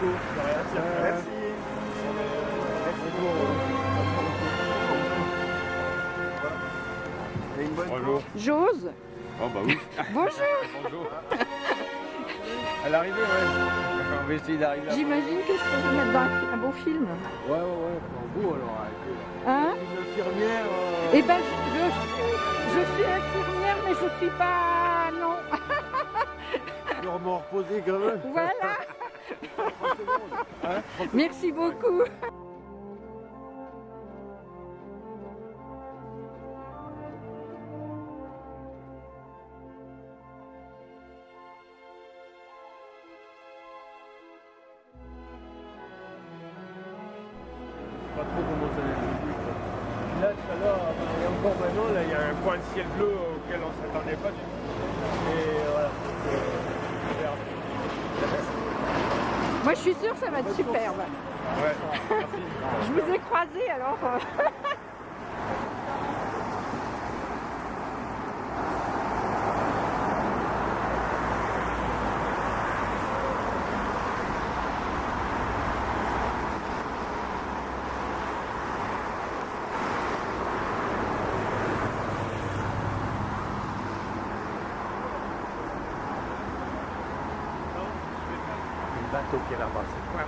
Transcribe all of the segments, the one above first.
beaucoup. Merci. Et une bonne Bonjour. J'ose. Oh bah oui. Bonjour. Bonjour. À l'arrivée, ouais. On va essayer d'arriver à... J'imagine que je peux vous mettre dans un beau film. Ouais, pour vous alors. Hein? Une infirmière. Eh ben, je suis infirmière, mais je suis pas... Non. Sûrement reposée quand même. Voilà. Merci beaucoup. Pas trop comment ça évolue. Là, tout à l'heure, et encore maintenant, là, il y a un point de ciel bleu auquel on ne s'attendait pas du tout. Et voilà. Moi, je suis sûre que ça va être superbe. Ouais, merci. Je vous ai croisé, alors... Le bateau qui est là-bas, c'est quoi?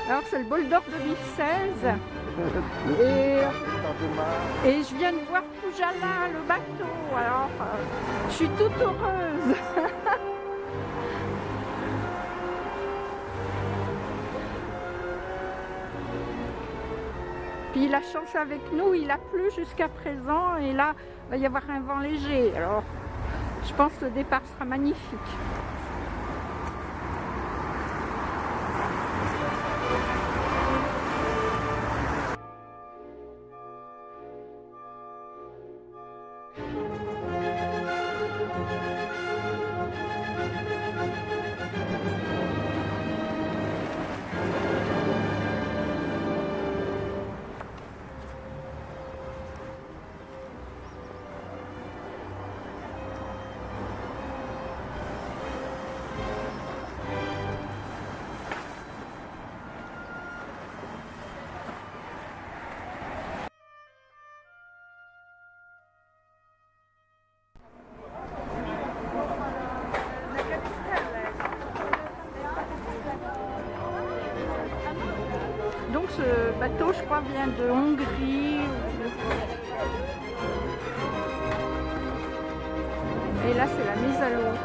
Alors c'est le bol d'or 2016 et je viens de voir Poujala, le bateau. Alors je suis toute heureuse. Puis la chance avec nous, il a plu jusqu'à présent et là il va y avoir un vent léger. Alors je pense que le départ sera magnifique. Donc ce bateau, je crois, vient de Hongrie. Et là, c'est la mise à l'eau.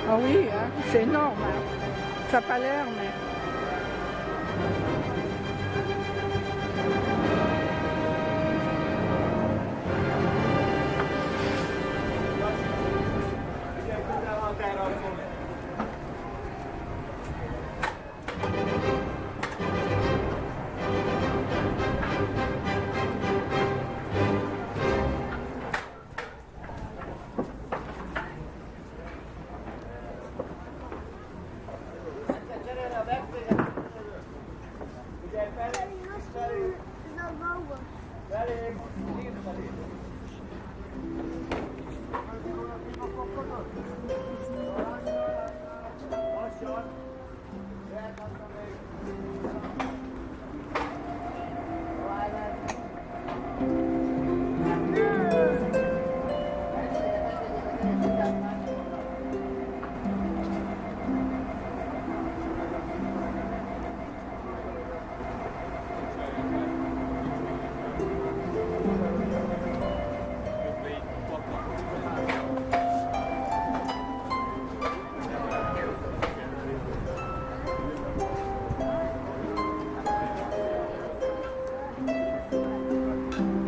Ah oui, hein, c'est énorme. Hein. Ça n'a pas l'air, mais...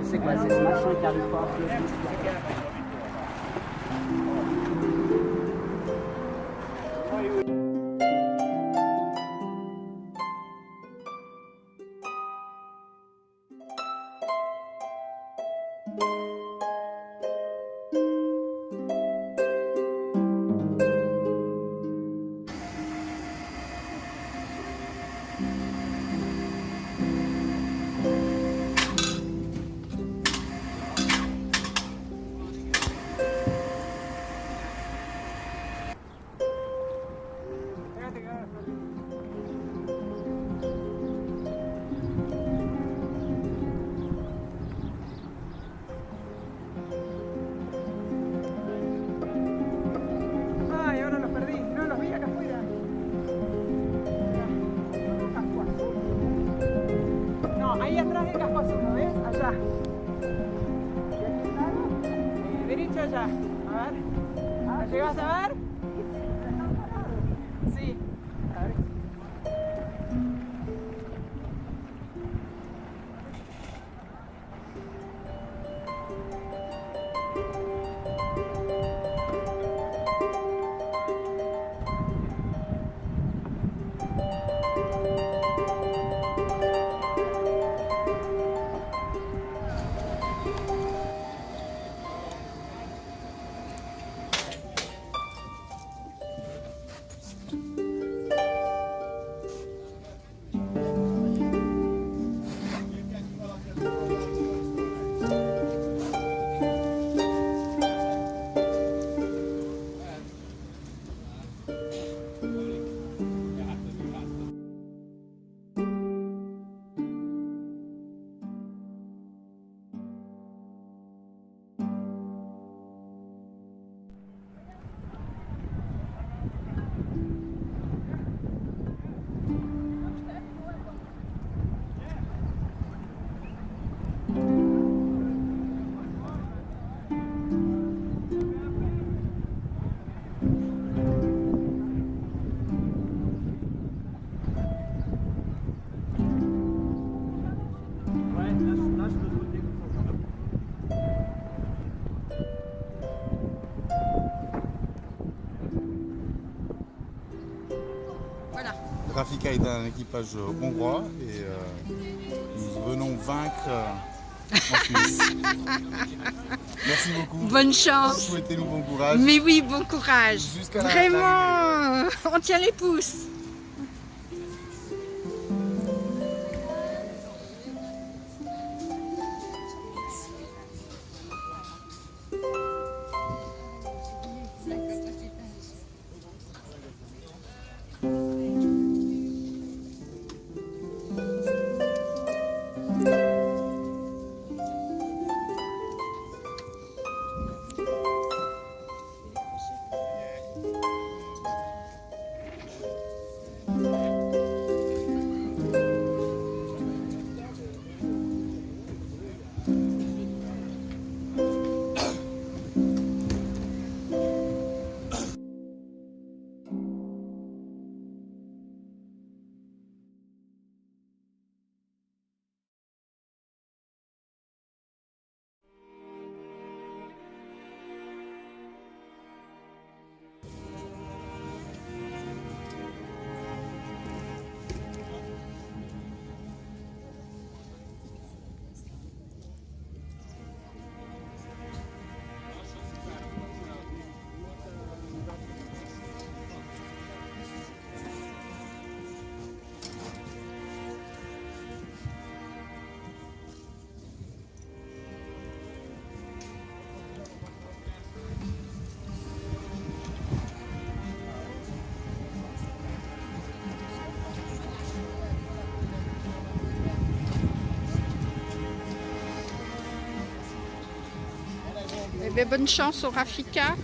C'est quoi, c'est ce machin qui arrive pas à flotter? Chacha. Vení, Chacha. A ver. ¿La llegas a ver? Sí. A ver. Rafika est un équipage hongrois et nous venons vaincre en Suisse. Merci beaucoup. Bonne chance. Souhaitez-nous bon courage. Mais oui, bon courage. Jusqu'à Vraiment, on tient les pouces. Eh bien, bonne chance au Rafika.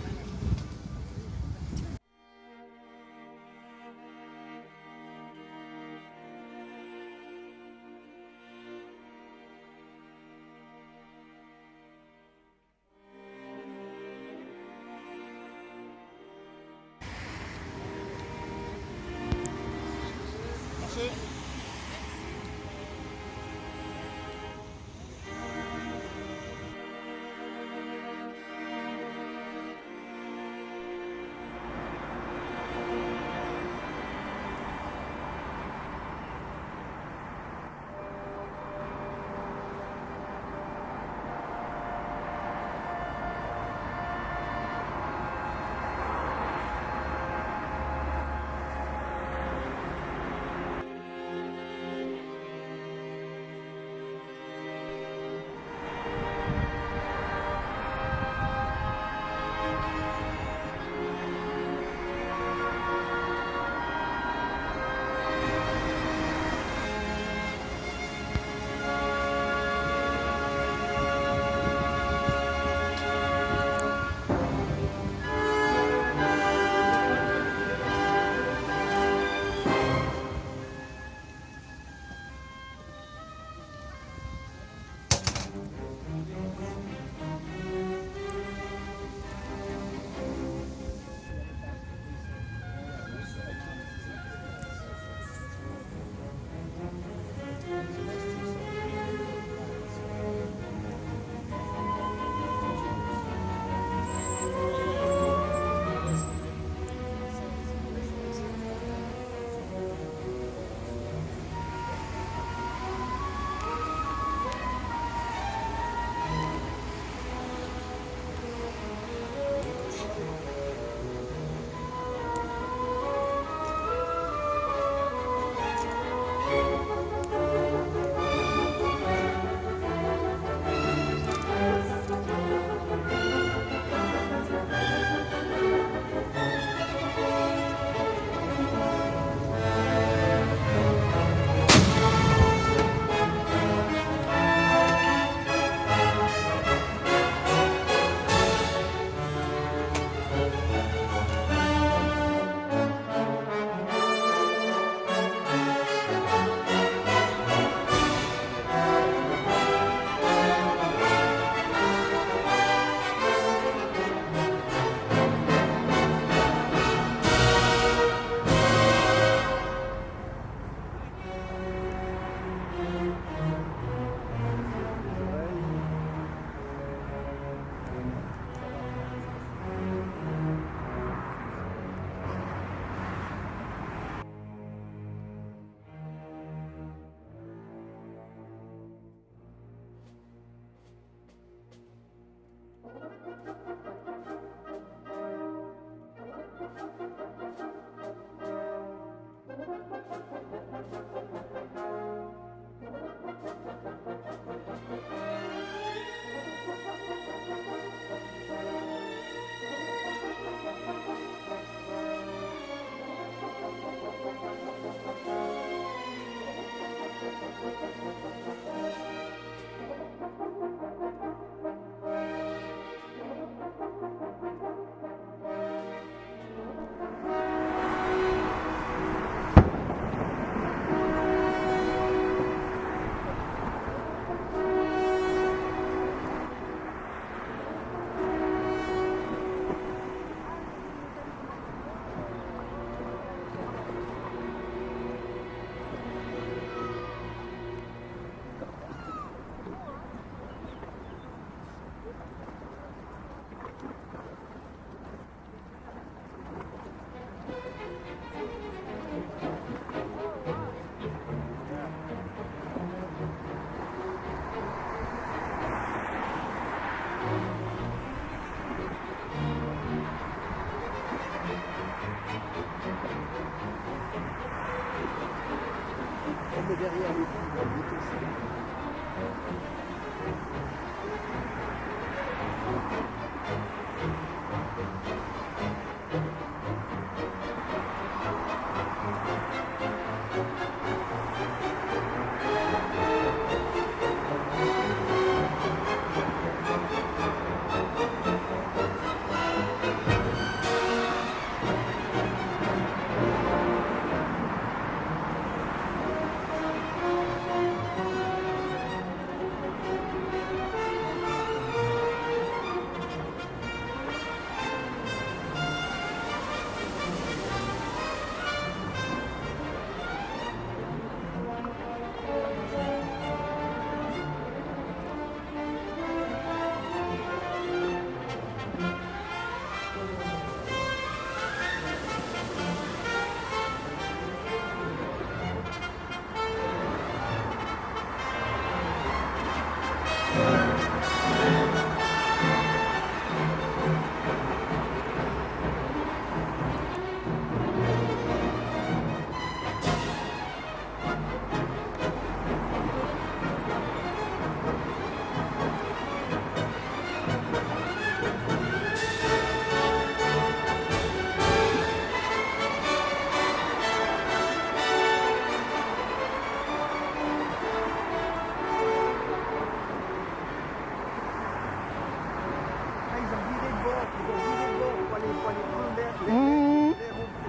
derrière les filles, vite aussi.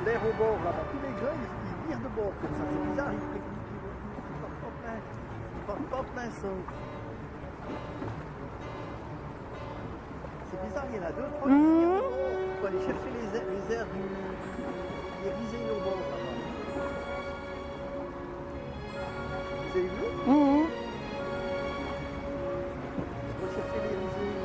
L'air au bord là-bas, tous les gars ils virent de bord comme ça, c'est bizarre, ils partent pas plein saut. C'est bizarre, il y en a deux, trois qui virent de bord pour aller chercher les airs des risées au bord là-bas. Vous avez vu? Rechercher les risées.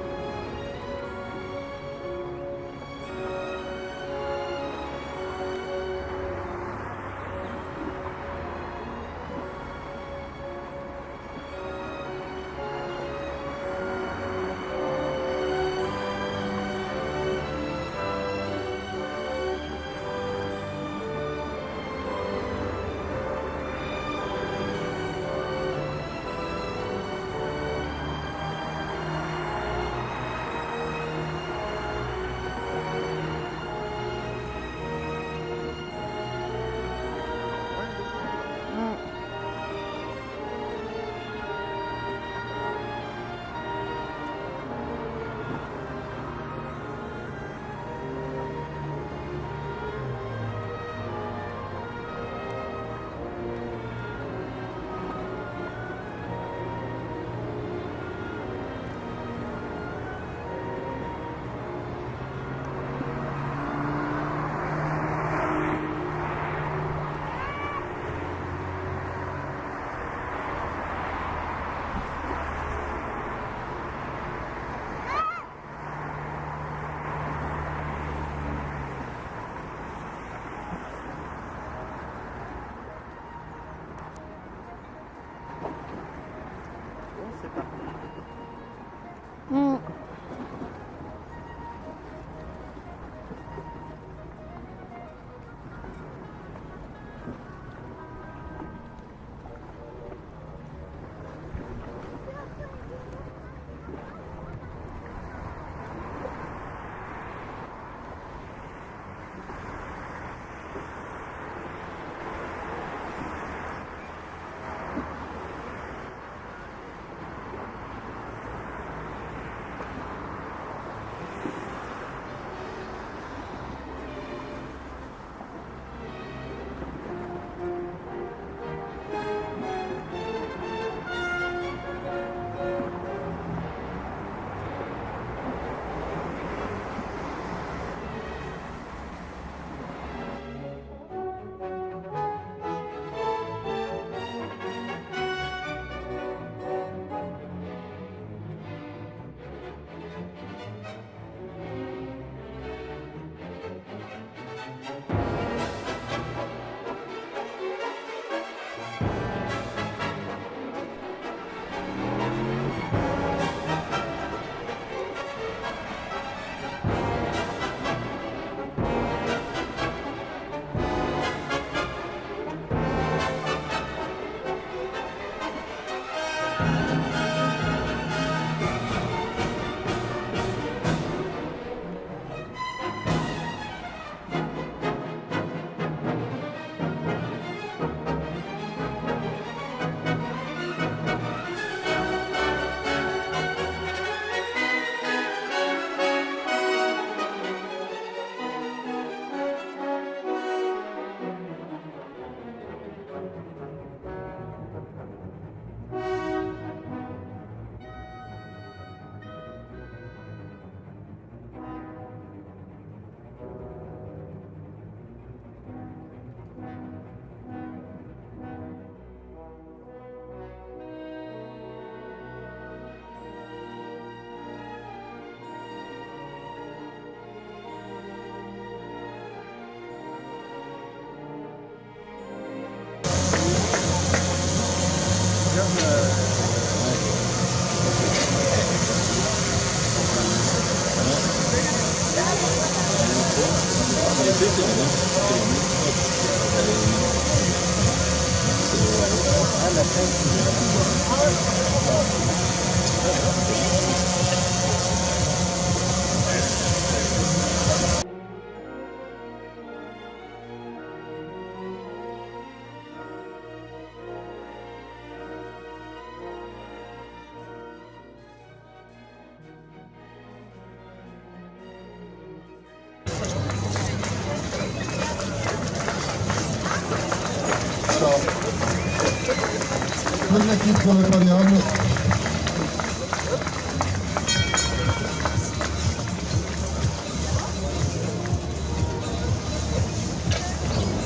Toute l'équipe sur le podium.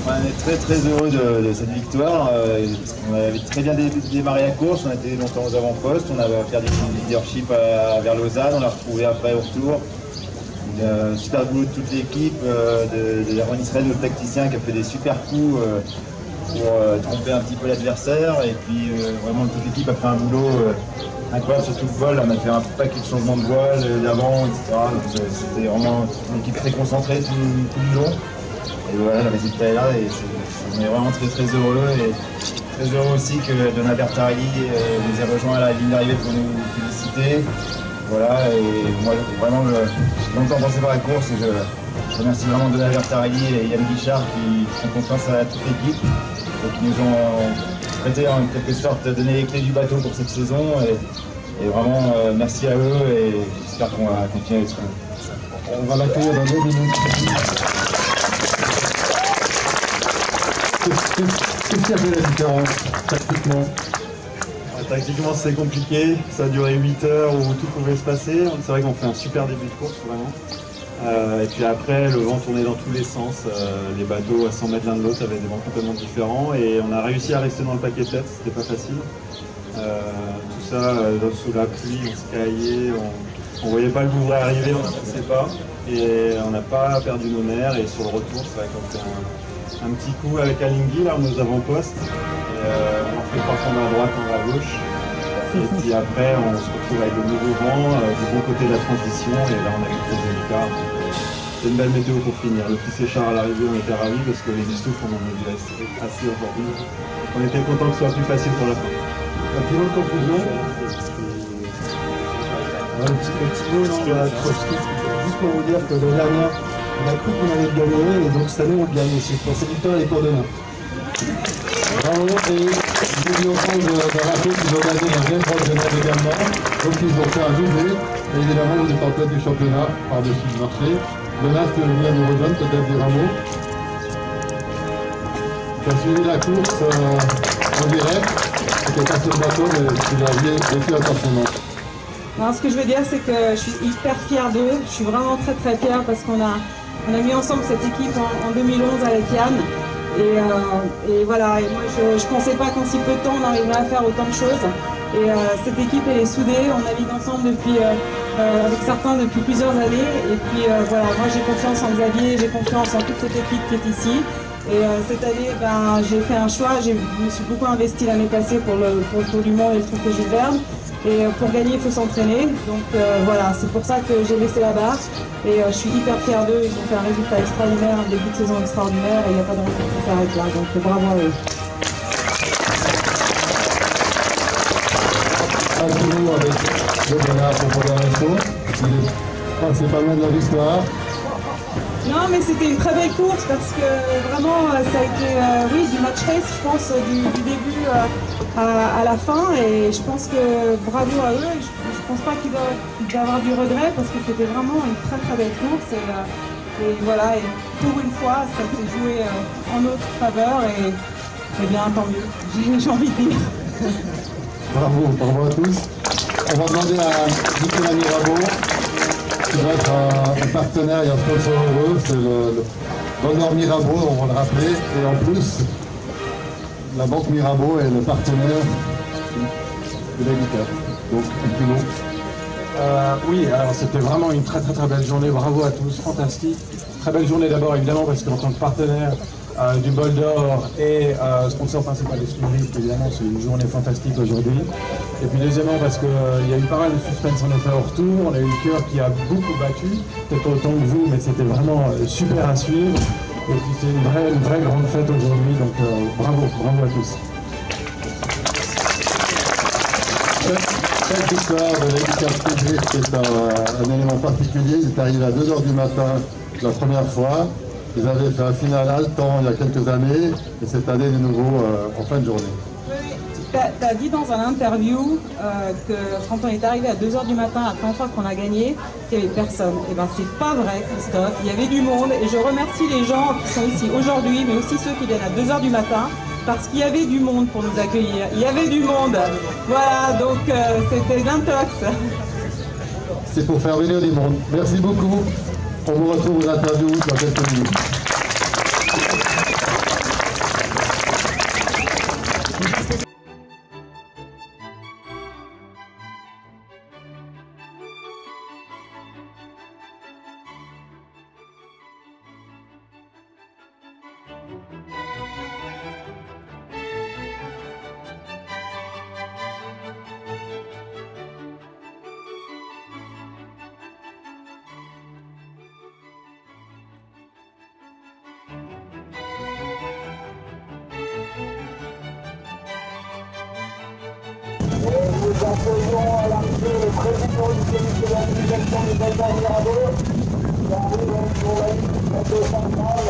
On est très heureux de cette victoire. On avait très bien démarré la course, on a été longtemps aux avant-postes, on avait perdu du leadership vers Lausanne, on l'a retrouvé après au retour. Super boulot de toute l'équipe, de Ron Israël, notre tacticien qui a fait des super coups pour tromper un petit peu l'adversaire. Et puis vraiment toute l'équipe a fait un boulot incroyable sur tout le vol. On a fait un paquet de changements de voile, d'avant, etc. Donc c'était vraiment une équipe très concentrée tout le long. Et voilà, le résultat est là et on est vraiment très heureux. Et très heureux aussi que Donna Bertarelli nous ait rejoint à la ligne d'arrivée pour nous féliciter. Voilà, et moi vraiment j'ai longtemps pensé par la course et je remercie vraiment Donna Bertarelli et Yann Guichard qui font confiance à toute l'équipe et qui nous ont prêté en quelque sorte donné les clés du bateau pour cette saison. Et vraiment merci à eux et j'espère qu'on va continuer avec ça. On va l'accueillir dans 2 minutes. Qu'est-ce qui a fait la différence tactiquement? Tactiquement c'est compliqué, ça a duré 8 heures où tout pouvait se passer. C'est vrai qu'on fait un super début de course vraiment. Et puis après le vent tournait dans tous les sens, les bateaux à 100 mètres l'un de l'autre avaient des vents complètement différents et on a réussi à rester dans le paquet de tête, c'était pas facile. Tout ça sous la pluie, on se caillait, on voyait pas le Vouvray arriver, on n'avançait pas et on n'a pas perdu nos nerfs et sur le retour c'est vrai qu'on fait un petit coup avec Alinghi là, nos avant-postes. On en fait parfois à droite, on va à gauche. Et puis après, on se retrouve avec le nouveau vent du bon côté de la transition. Et là, on a eu très délicat. C'est une belle météo pour finir. Le petit séchard à l'arrivée, on était ravis parce que les souffles, on en a dû assez aujourd'hui. On était content que ce soit plus facile pour la fin. La plus longue conclusion. Le petit mot, juste pour vous dire que l'année dernière, on a cru qu'on allait gagner et donc cette année, on gagne aussi. Pour cette victoire, elle est pour demain. Bravo, et je dis au fond de rappeler qu'ils ont gagné un bien proche de Genève également, donc ils ont fait un doublé, et évidemment vous êtes en tête du championnat par-dessus le marché. Jonas, tu viens nous rejoindre, peut-être dire un mot. Tu as suivi la course en direct, tu n'étais pas sur le bateau, mais tu l'as vécu attentivement. Alors, ce que je veux dire, c'est que je suis hyper fière d'eux, je suis vraiment très fière parce qu'on a mis ensemble cette équipe en 2011 avec Yann. Et voilà, et moi je ne pensais pas qu'en si peu de temps on arriverait à faire autant de choses. Et cette équipe elle est soudée, on navigue ensemble depuis, avec certains depuis plusieurs années. Et puis voilà, moi j'ai confiance en Xavier, j'ai confiance en toute cette équipe qui est ici. Et cette année, j'ai fait un choix, je me suis beaucoup investi l'année passée pour le Tour du Monde et le Trophée Jules Verne. Et pour gagner, il faut s'entraîner. Donc voilà, c'est pour ça que j'ai laissé la barre. Et je suis hyper fière d'eux. Ils ont fait un résultat extraordinaire, un début de saison extraordinaire. Et il n'y a pas de raison que ça s'arrête là. Donc bravo à eux. À toujours avec le Bernard pour Programme Info. C'est pas mal de la victoire. Non, mais c'était une très belle course parce que vraiment, ça a été du match race, je pense, du début à la fin. Et je pense que bravo à eux. Je pense pas qu'il doit y avoir du regret parce que c'était vraiment une très belle course. Et voilà, et pour une fois, ça s'est joué en notre faveur. Et bien, tant mieux, j'ai envie de dire. Bravo à tous. On va demander à Nicolas Mirabeau, qui va être un partenaire et un sponsor heureux, c'est le Bonheur Mirabeau, on va le rappeler. Et en plus, la Banque Mirabeau est le partenaire de la guitare. Donc, un plus long. Oui, alors c'était vraiment une très belle journée, bravo à tous, fantastique. Très belle journée d'abord évidemment parce qu'en tant que partenaire du Bol d'Or et sponsor principal des Slouristes, évidemment c'est une journée fantastique aujourd'hui. Et puis deuxièmement parce qu'il y a eu pas mal de suspense en effet au retour, on a eu le cœur qui a beaucoup battu, peut-être autant que vous, mais c'était vraiment super à suivre. Et puis c'est une vraie grande fête aujourd'hui, donc bravo à tous. Cette victoire de l'Handicap Friedrich est un élément particulier. Ils est arrivé à 2h du matin la première fois. Ils avaient fait un final haletant il y a quelques années, et cette année de nouveau en fin de journée. Tu as dit dans un interview que quand on est arrivé à 2h du matin, la première fois qu'on a gagné, qu'il n'y avait personne. Et bien c'est pas vrai, Christophe, il y avait du monde et je remercie les gens qui sont ici aujourd'hui, mais aussi ceux qui viennent à 2h du matin, parce qu'il y avait du monde pour nous accueillir. Il y avait du monde. Voilà, donc c'était l'intox. C'est pour faire venir du monde. Merci beaucoup. On vous retrouve aux interviews dans quelques minutes. Nous accueillons à l'arrivée le président du comité d'organisation des Soldats Mirabeau, qui arrive pour la liste centrale.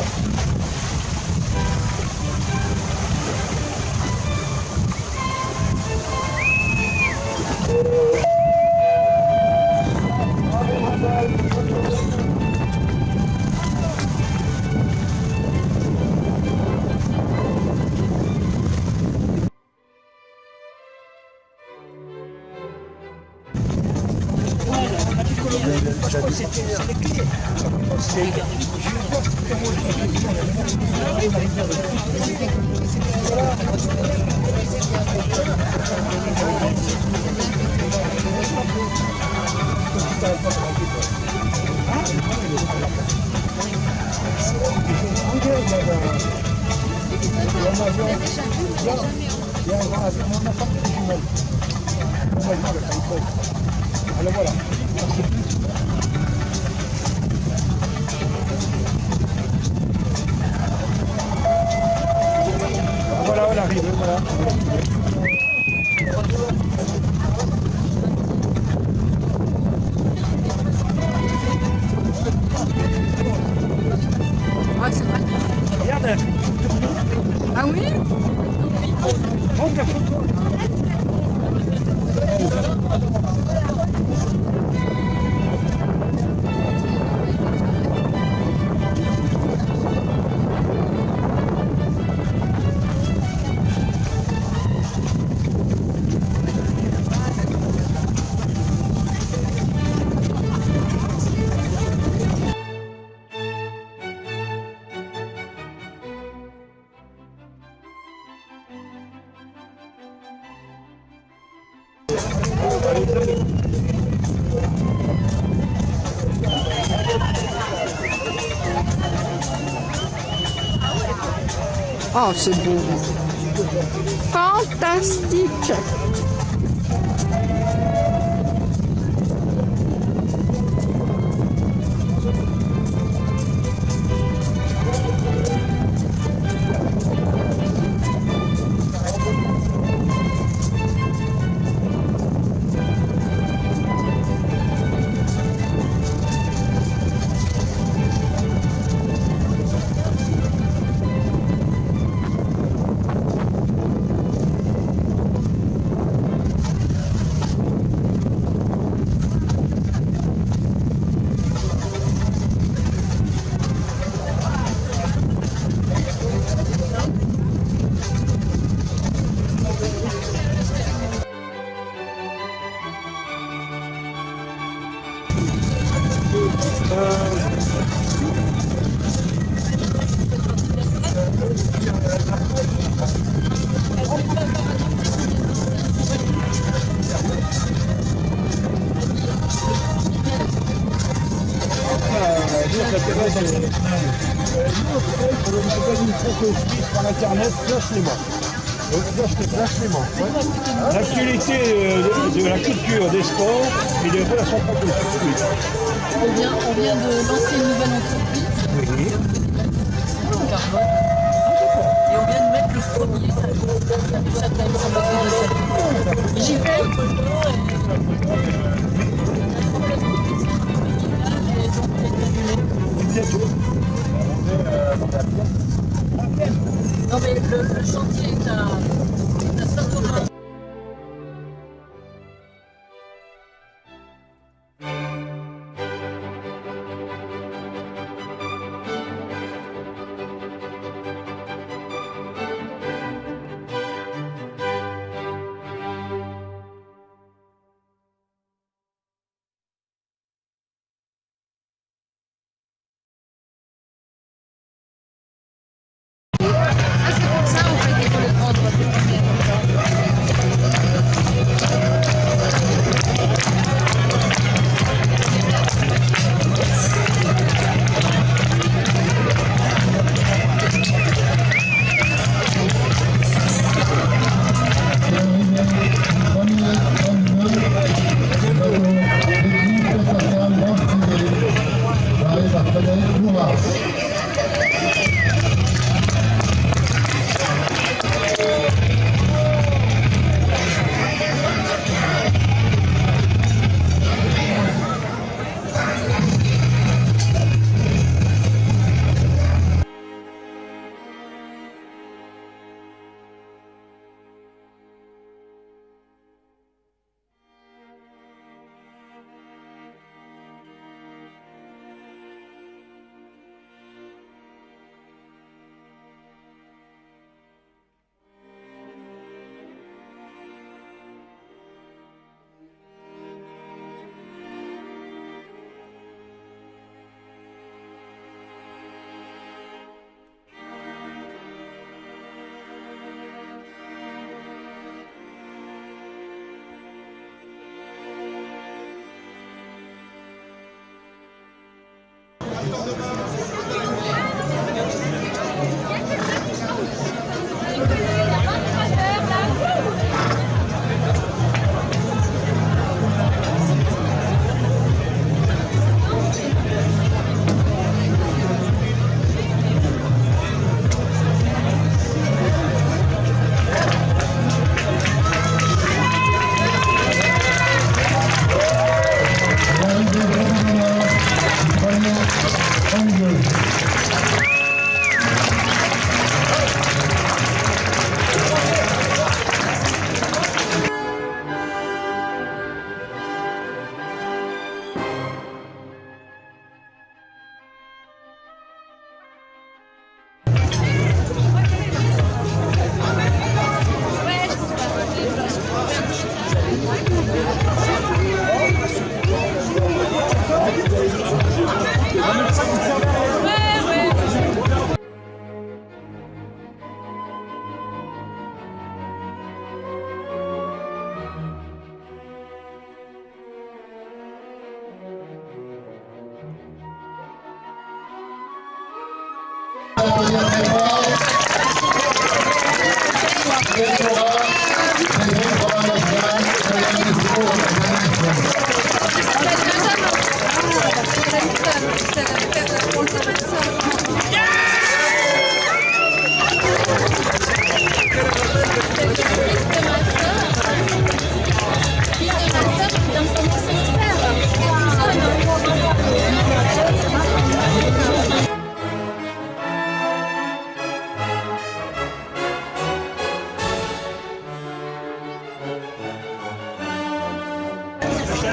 Voilà, on arrive, voilà. Ah, c'est vrai. Regarde. Ah oui? Monte la photo. Oh, c'est beau. Fantastique. Par internet, flash-les-moi. L'actualité de la culture, des sports et des relations franco-suisses. On vient de lancer une nouvelle entreprise. Oui. carbone. Et on vient de mettre le premier, ça a quand même son batterie de salut. J'y vais. Non mais le chantier est à Saint-Thomas.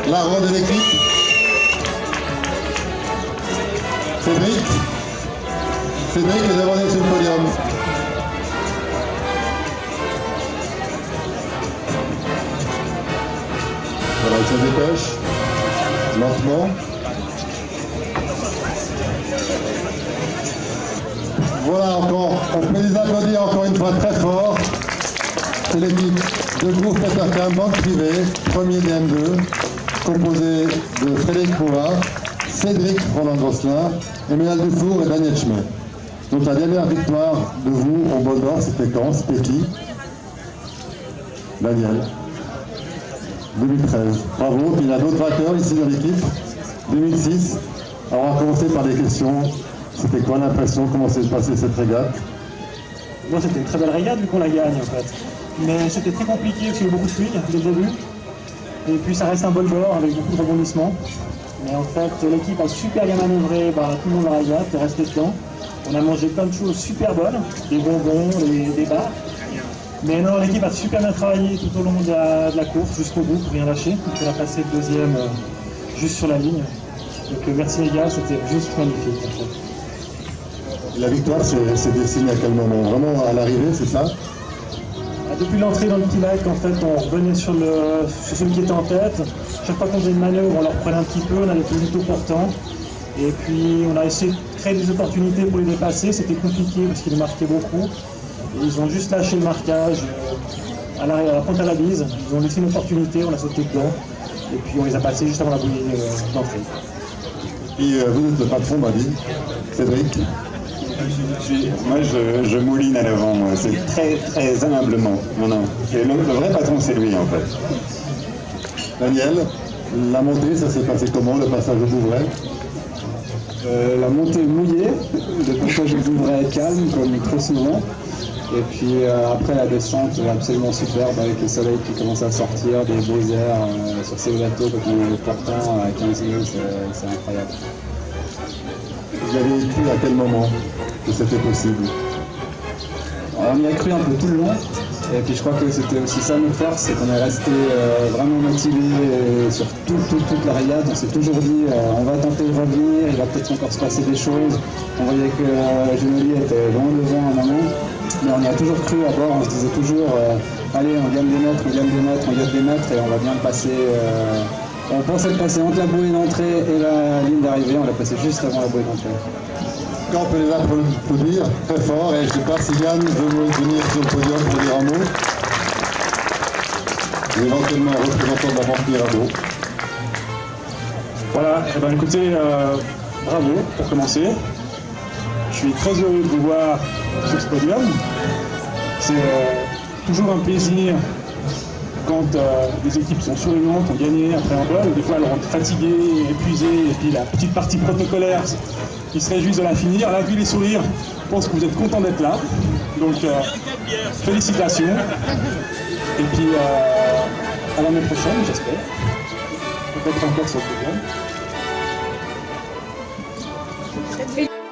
La ronde de l'équipe. Cédric est devant sur le podium. Voilà, il se dépêche. Lentement. Voilà encore, on peut les applaudir encore une fois très fort. C'est l'équipe de groupe Petercam, banque privée, premier DM2, composé de Frédéric Prouvat, Cédric Roland-Gosselin, Emmanuel Dufour et Daniel Schmitt. Donc la dernière victoire de vous au bol d'or, c'était quand? C'était qui? Daniel. 2013. Bravo. Puis il y a d'autres vainqueurs ici dans l'équipe. 2006. Alors on va commencer par des questions C'était quoi l'impression? Comment s'est passée cette régate? Bon, c'était une très belle régate vu qu'on la gagne en fait. Mais c'était très compliqué parce qu'il y a eu beaucoup de pluie dès le début. Et puis ça reste un bol d'or avec beaucoup de rebondissements. Mais en fait, l'équipe a super bien manœuvré tout le long de la régate, est resté dedans. On a mangé plein de choses super bonnes, des bonbons, des bars. Mais non, l'équipe a super bien travaillé tout au long de la course, jusqu'au bout, pour rien lâcher. On a passé le deuxième juste sur la ligne. Donc merci les gars, c'était juste magnifique. En fait. La victoire s'est dessinée à quel moment? Vraiment à l'arrivée, c'est ça? Depuis l'entrée dans le kilomètre, en fait, on revenait sur celui qui était en tête. Chaque fois qu'on faisait une manœuvre, on leur prenait un petit peu, on avait plutôt portant. Et puis on a essayé de créer des opportunités pour les dépasser. C'était compliqué parce qu'ils marquaient beaucoup. Et ils ont juste lâché le marquage à la pointe à la bise. Ils ont laissé une opportunité, on a sauté dedans. Et puis on les a passés juste avant la bouée d'entrée. Et vous êtes le patron, Babi, Cédric? Moi, je mouline à l'avant, moi. C'est très, très humblement. Non. Et le vrai patron, c'est lui, en fait. Daniel, la montée, ça s'est passé comment, le passage au Bouvray? La montée mouillée, le passage au Bouvray calme, comme trop souvent. Et puis après la descente absolument superbe avec le soleil qui commence à sortir, des beaux airs sur ces bateaux quand on est portant à 15 000, c'est incroyable. Vous avez cru à quel moment que c'était possible? On y a cru un peu tout le long, et puis je crois que c'était aussi ça notre force, c'est qu'on est resté vraiment motivé sur toute la régate. On s'est toujours dit on va tenter de revenir, il va peut-être encore se passer des choses. On voyait que Genoli était loin devant à un moment, mais on y a toujours cru à bord, on se disait toujours allez, on gagne des mètres, et on va bien le passer. On pensait le passer entre la bouée d'entrée et la ligne d'arrivée, on l'a passé juste avant la bouée d'entrée. Quand on peut les applaudir très fort, et je ne sais pas si Yann veut venir sur le podium pour dire un mot. Ou éventuellement un représentant de la banque Mirabeau. Voilà, écoutez, bravo pour commencer. Je suis très heureux de vous voir sur ce podium. C'est toujours un plaisir quand des équipes sont souriantes, ont gagné après un vol. Des fois, elles rentrent fatiguées, épuisées, et puis la petite partie protocolaire, ils se réjouissent de la finir. Là, vu les sourires, je pense que vous êtes contents d'être là. Donc, félicitations. Et puis, à l'année prochaine, j'espère. Peut-être encore sur le podium.